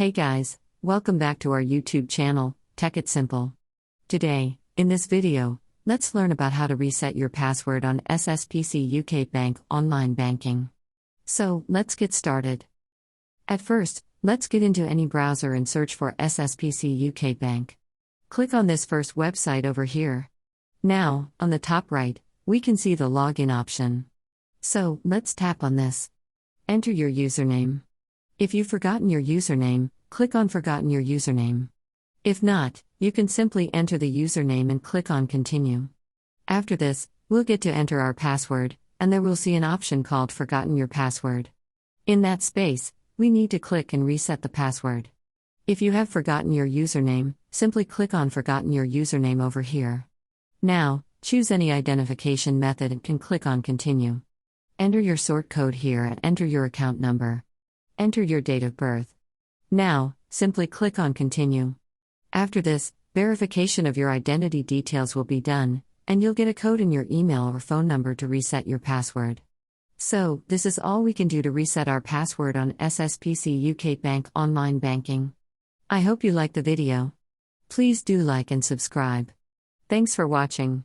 Hey guys, welcome back to our YouTube channel, Tech It Simple. Today, in this video, let's learn about how to reset your password on HSBC UK Bank online banking. So, let's get started. At first, let's get into any browser and search for HSBC UK Bank. Click on this first website over here. Now, on the top right, we can see the login option. So, let's tap on this. Enter your username. If you've forgotten your username, click on Forgotten your username. If not, you can simply enter the username and click on Continue. After this, we'll get to enter our password, and there we'll see an option called Forgotten your password. In that space, we need to click and reset the password. If you have forgotten your username, simply click on Forgotten your username over here. Now, choose any identification method and can click on Continue. Enter your sort code here and enter your account number. Enter your date of birth. Now, simply click on Continue. After this, verification of your identity details will be done, and you'll get a code in your email or phone number to reset your password. So, this is all we can do to reset our password on HSBC UK Bank online banking. I hope you liked the video. Please do like and subscribe. Thanks for watching.